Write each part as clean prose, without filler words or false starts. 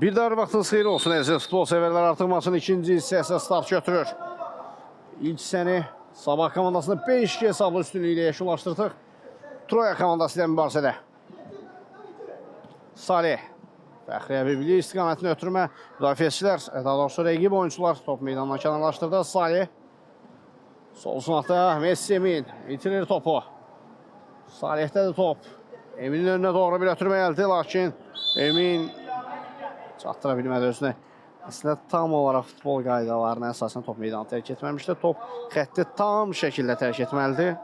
Bir daha vaxtınız xeyir olsun əziz futbol severler. Artıq maçın ikinci hissəsi start götürür. İlk hissəni Sabah komandasını 5-2 hesablı üstünlüyü ilə yekunlaşdırdıq. Troya komandası ilə mübarizədə. Salih. Fəxri Əbibli istiqamətini ötürmə. Müdafiəçilər, daha doğrusu rəqib oyuncular top meydanına kənarlaşdırdı. Salih. Sol sınaqda Messi Emin. İtirir topu. Salihdə də top. Emin'in önünə doğru bir ötürmə gəldi. Lakin Emin çatdıra bilmədi özünü. Əslində tam olaraq futbol qaydalarına əsasən top meydanı tərk etməmişdir. Top xətti tam şəkildə tərk etməlidir.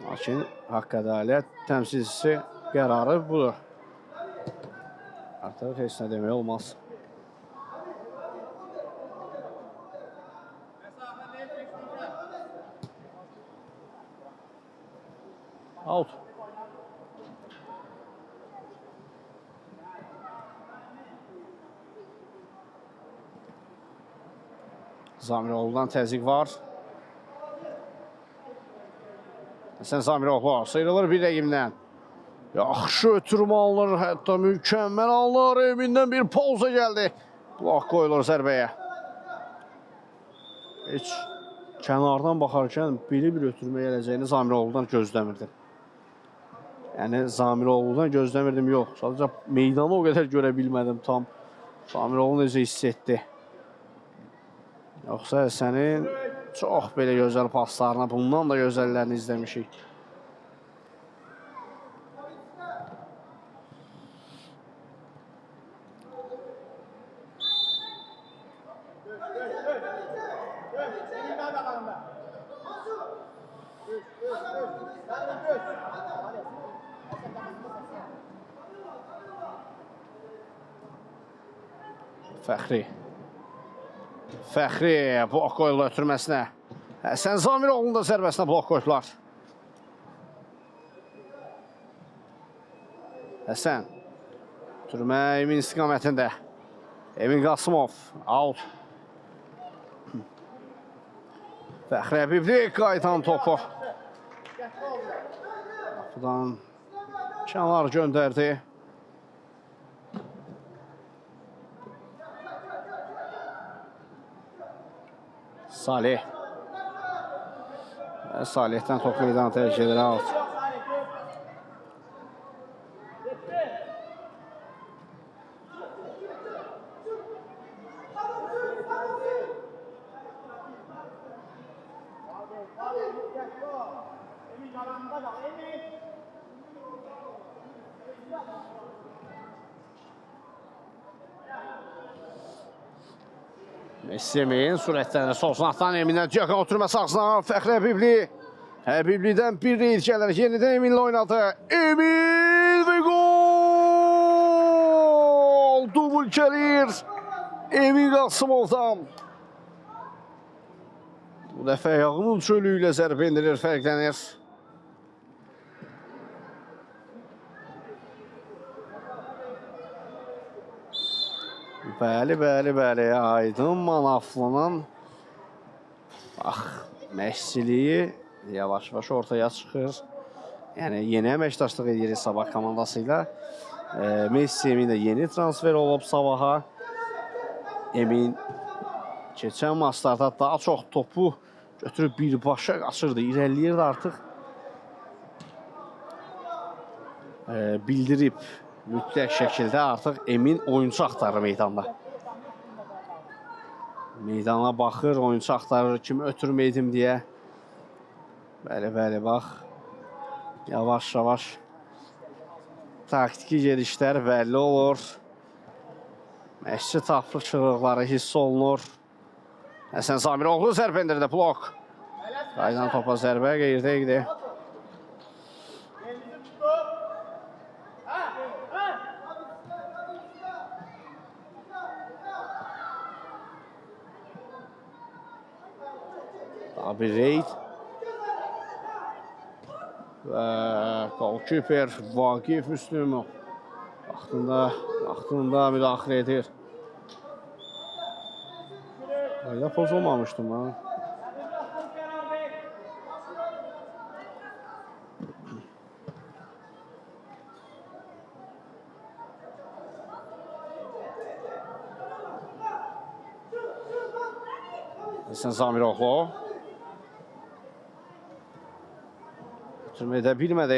Lakin haqq ədalət təmsilçisi qərarı budur. Artıq heç nə demək olmaz. Out. Zamiroğlu'dan təzyiq var. Həsən Zamiroğlu sıyrılır bir rəqimdən. Yaxşı ötürmə alınır, hətta mükəmməl alınır. Emin'dən bir pauza gəldi. Blok qoyulur zərbəyə. Heç kənardan baxarkən bir ötürmə gələcəyini Zamiroğlu'dan gözləmirdim. Yəni Zamiroğlu'dan gözləmirdim, yox. Sadəcə meydanı o qədər görə bilmədim tam. Zamiroğlu necə hiss etdi. Yoxsa sənin çox belə gözəl paslarına, bundan da gözəllərini izləmişik. Fəxri blok qoyulur ötürməsinə. Həsən Zamiroğlu'nun da zərbəsinə blok qoydular. Həsən. Ötürmə Emin istiqamətində. Emin Qasımov. Out. Fəxri Əbibli qayıdan topu. Qapıdan kənar göndərdi. Salih. Salih'ten top meydanı tercih eder. Out. Messi Emin sürətlənir. Sol sınaqdan Emin'dən yaxın oturma saxsına. Fəxri Əbibli. Əbiblidən bir reyd gəlir. Yenidən Emin'lə oynadı. Emin və gol! Dubul gəlir. Emin Qasımovdan. Bu dəfə ayağının çölü ilə zərbə endirir, fərqlənir. Bəli, Aydın Manaflının məşqçiliyi yavaş-yavaş ortaya çıxır. Yəni, yeni əməkdaşlıq edirik Sabah komandası ilə. Messi Emin də yeni transfer olub Sabaha. Emin keçən maçlarda daha çox topu götürüb birbaşa qaçırdı, irəliləyirdi artıq. Bildirib. Mütləq şəkildə artıq Emin oyuncu axtarır meydanda. Meydana baxır, oyuncu axtarır, kimi ötürməydim deyə. Bəli, bax. Yavaş-yavaş taktiki gedişlər bəlli olur. Məşqçi tapışıqları hiss olunur. Həsən Zamiroğlu zərbə endirdi, blok. Qaydan topa zərbə, qeyrdə idi. Bir reyd və golkiper Vaqif Müslümov vaxtında müdaxilə edir. Qayda pozulmamışdım ha. Həsən Zamiroğlu. Ötürmə edə bilmədi.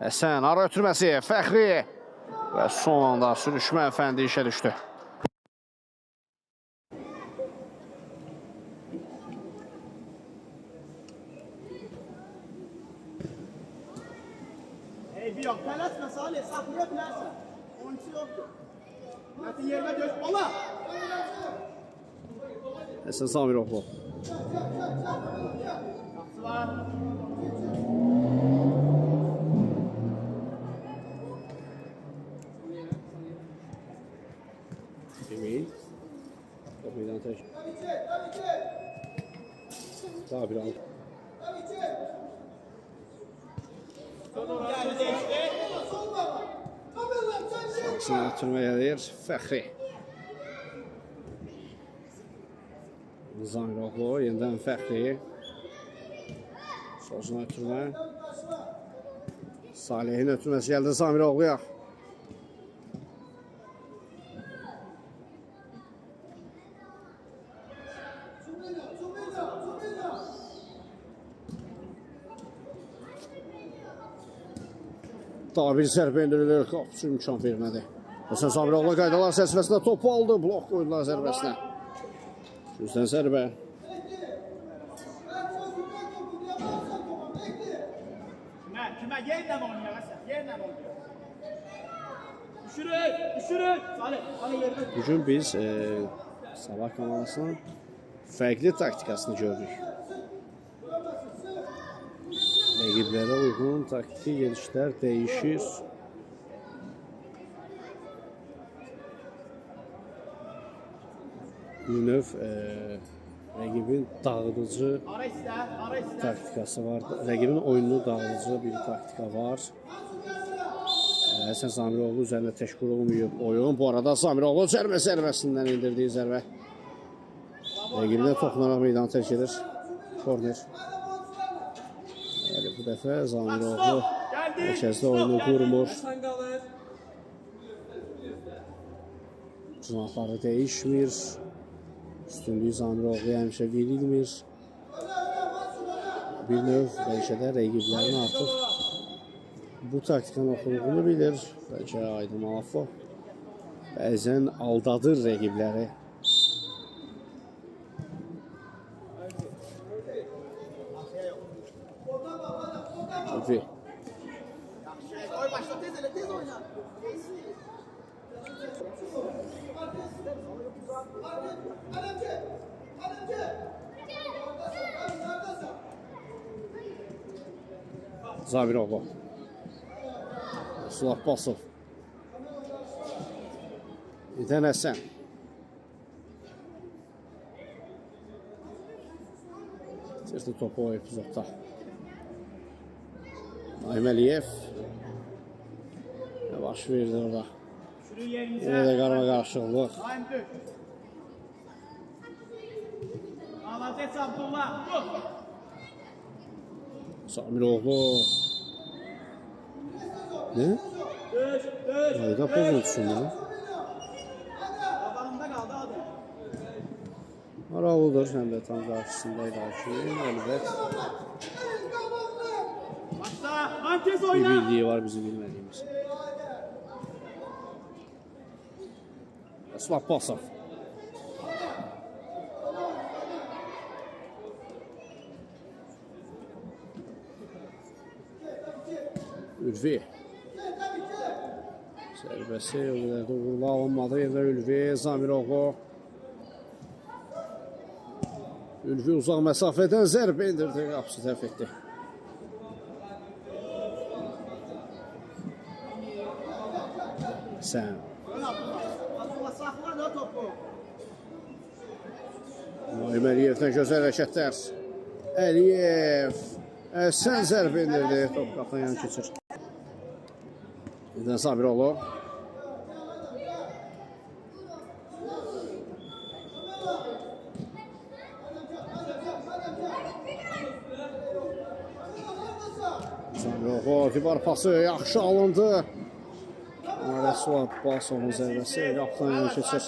Həsən, ara ötürməsi, Fəxri. Və son anda sürüşmə Əfəndi işə düşdü. Yok, tələsmə Salih, saxlaya bilərsən. Onçu yoxdur. Mətin yermə döş, ola! Həsən Zamiroğlu. Qapısı var. Emin. Top meydan tək. Daha bir al. Saksını ötürməyə deyir Fəxri. Zamiroğlu, yenidən Fəxri. Solcuna ötürmə. Salihin ötürməsi gəldi Zamiroğluya. Daha bir zərbə indirilir, qapıcı imkan vermədi. Həsən Zamiroğlu qaydalar çərçivəsində topu aldı, blok qoydular zərbəsinə. Düzdən zərbə. Kimə yerlə mi oynayaq Həsən? Yerlə mi oynayaq? Düşürük, düşürük! Salih, hani yerlə. Bugün biz Sabah komandasının fərqli taktikasını gördük. Rəqiblərə uyğun taktiki gelişlər dəyişir. Bir növ rəqibin dağıdıcı taktikası var. Rəqibin oyununu dağıdıcı bir taktika var. Həsən Zamiroğlu üzərində təşkil olmayıb oyun. Bu arada Zamiroğlu zərbəsindən indirdiyi zərbə. Rəqibinə toxunaraq meydanı tərk edir. Korner. Bu dəfə Zamiroğlu mərkəzdə oyunu qurmur. Cinahları dəyişmir. Üstünlüyü Zamiroğluya həmişə verilmir. Bir növ bəlkə də rəqiblərin artıq bu taktikanın oxuduğunu bilir. Bəlkə Aydın Malafov bəzən aldadır rəqibləri. Lütfi. Oy başla, tez elə, tez oyna. Zamiroğlu. Sulah Basov. İdən Həsən. Tezli topu o epizodda. Naim Əliyev. Baş verdi orada. Yine de qarma qarşılıq. Alacaq Abdullah. Zamiroğlu. Ne? Ayda pozuntusun ya. Qabanında qaldı adı. Maraqlıdır, həm də tam qarşısındaydı hakim. Əlbət. Başla, Antez Bir oyna. bildiyi var bizim bilmədiyimiz. Sulah Basov. Ülvi. Zərbəsi o qədər də uğurlu alınmadı. Yerdə Ülvi, Zamiroğlu. Ülvi uzaq məsafədən zərbə indirdi, qapısı tərəf etdi. Sən. Abdullah saxla da topu. Naim Əliyevdən gözəl hərəkətlər. Əliyev. Sən zərbə indirdi. Top qapıdan yan keçir. Birdən Zamiroğlu. Zamiroğlu divar pası yaxşı alındı. Sulah Basovun zərbəsi qapıdan yan keçir.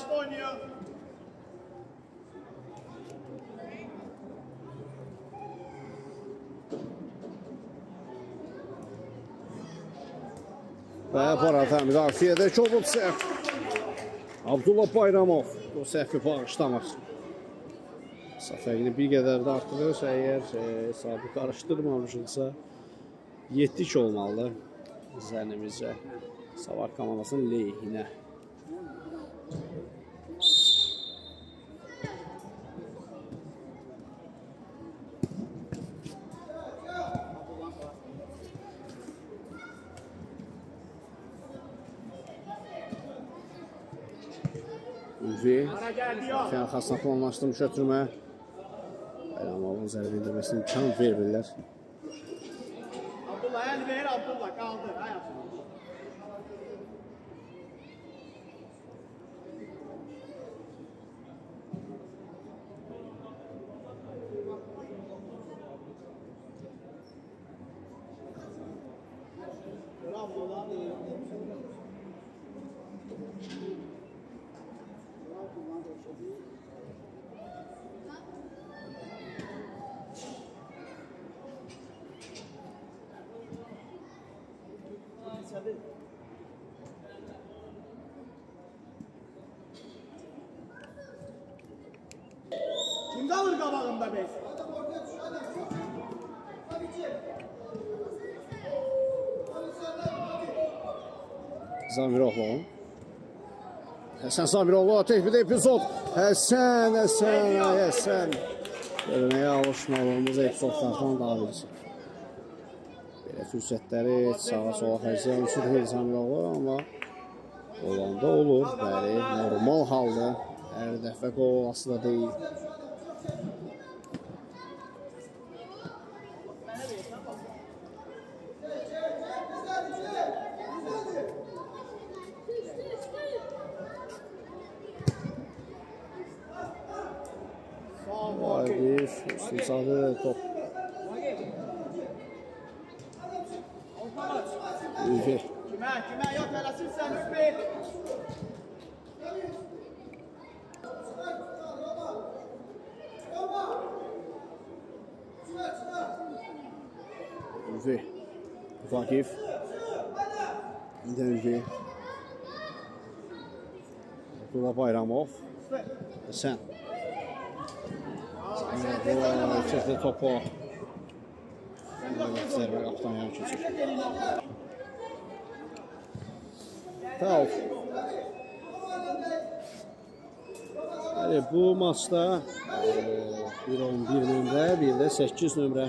Və parata müdafiədə kobud səhv. Abdullah Bayramov bu səhvi bağışlamır. Səfərini bir qədər də artırır. Əgər hesabı qarışdırmamışıqsa 7-2 olmalı zənnimizcə Savar komandasının lehinə. Ülvi arxasına planlaşdırmış ötürmə. Bayramovun zərbə indirməsini imkan vermirlər. Abdullah el ver, Abdullah kaldır. Hayatım. Kim kalır kabağında be? Zamiroğlu. Həsən Zamiroğlu tek bir epizod. Həsən. Görməyə alışmalığımız epizodlardan daha birisi. Belə fürsətləri sağa sola xərcləyən sürür Zamiroğlu, amma olanda olur. Bəli, normal halda. Hər dəfə qol olası da deyil. Bir üstünsadı top. Ülvi. Kime yok helasırsan Ülvi. Ülvi. Vakif. Ülvi. Abdullah Bayramov. Sen. Çəkdi topu. Zərbə qapıdan yan keçir. Foul. Bu maçda 1-11 nömrə, bir də 8 nömrə.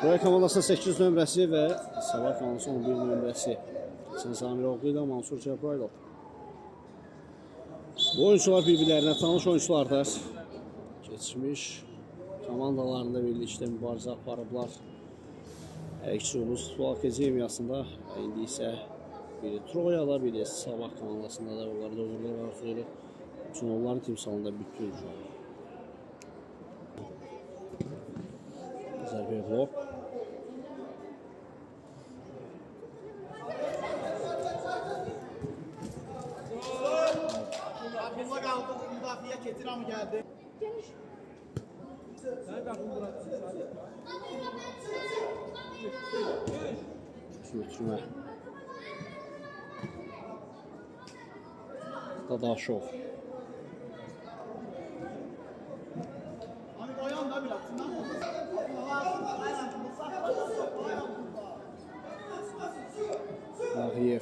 Buraya komandasının 8 nömrəsi və Savar komandasının 11 nömrəsi. Həsən Zamiroğlu ilə Mansur Cəbrayılov. Bu oyuncular bir-birlərinə tanış oyunculardır. Geçmiş komandalarında birlikdə mübarizə aparıblar. Hər ikisi Ulus Futbol Akademiyasında, indi isə biri Troyada, biri Sabah komandasında da onları da uğurlar arzulayırıq. Üçün onların timsalında bütün zərbə blok. Abdullah kaldı. Müdafiye Ketir mı geldi? Götürmə. Dadaşov. Hani boyan da biraz. Ağıyev.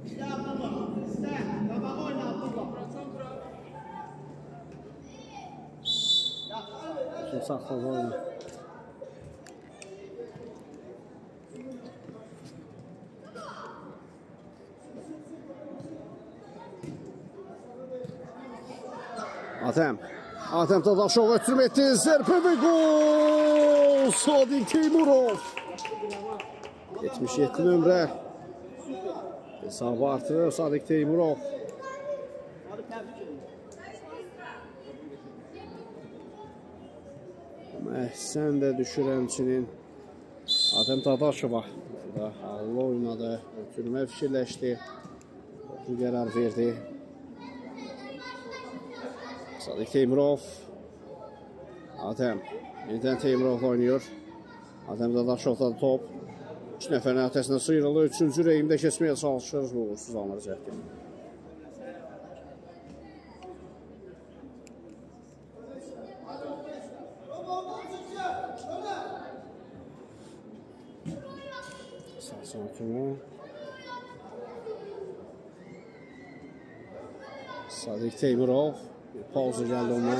İşte Abdullah. İşte. Kabağı oyna Abdullah. Şimdi saxladı oyunu. Atem Dadaşov ötürüm etdi. Zərbə və gol! Sadiq Teymurov. 77 nömrə. Hesabı artırır Sadiq Teymurov. Hadi tebrik edin. Əhsən də düşür həmçinin Adəm Dadaşova. Burada hallı oynadı. Ötürmə fikirləşdi. Bu qərar verdi. Sadiq Teymurov. Adem. Yenidən Teymurov oynuyor. Adem Dadaşov'da top. 3 nəfərin ötəsində sıyrılır. 3-cü reyimdə keçməyə çalışır. Bu uğursuz alınır cəhdi. Sağ kimi. Sadiq Teymurov. Bir pauza gəldi ondan.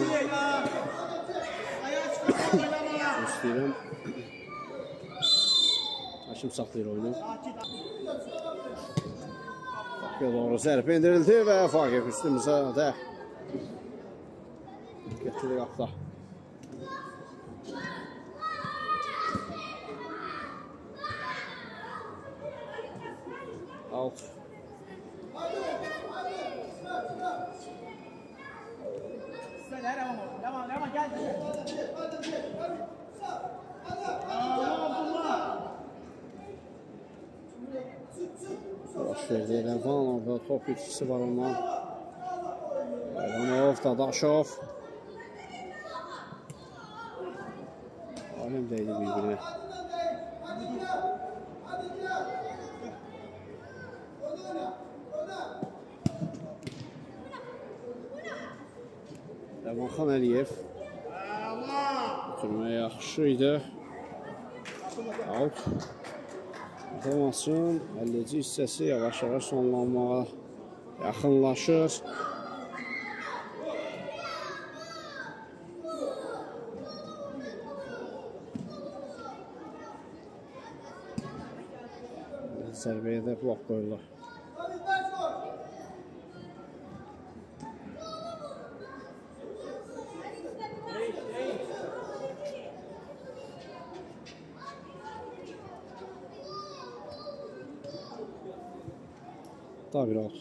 İstəyirəm. Hakim saxlayır oyunu. Fakir doğru zərbə indirildi və Fakir üstümüzə də gətirdi qapıda. Out. Devam gel. Baş verdi Elvan, orada top itkisi var ondan. Elvanov, Dadaşov. Alem deydi bir-birine. Elvanxan Əliyev. Bitirməyə yaxşı idi. Out. Maçın 50-ci hissəsi yavaş-yavaş sonlanmağa yaxınlaşır. Zərbəyə də blok qoyurlar. Daha bir out.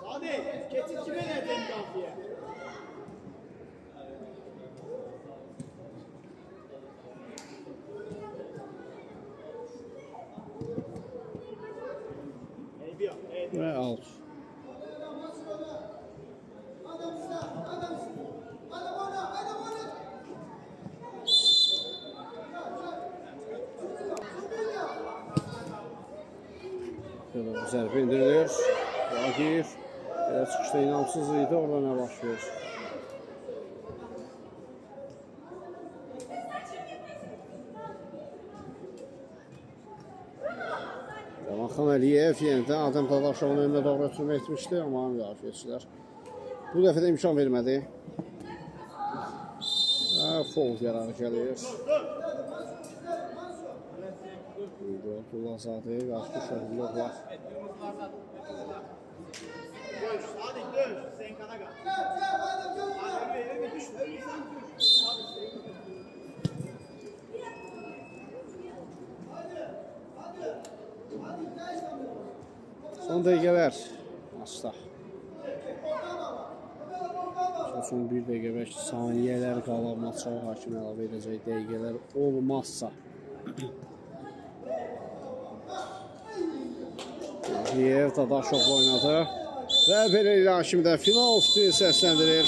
Hadi, geçit kime nereden kafiye? Ve out. Zərbə indirilir. Vagif. Belə çıxışda inamsız idi. Orada nə baş verir? Elvanxan Əliyev yenidən Adem Dadaşovun önünə doğru ötürmə etmişdi. Amma müdafiəçilər bu dəfə də imkan vermədi. Foul qərarı gəlir. Abdullazadə qarşı şəhərlər var. Döş, hadi döş. Sen kana kal. Hadi düş. Son dəqiqələr maçda. Son 1 dəqiqə 5 saniyələr qala maça hakim əlavə edəcək dəqiqələr olmazsa. Əliyev Dadaşov oynadı və beləliklə Hakimdən final fikrini səsləndirir.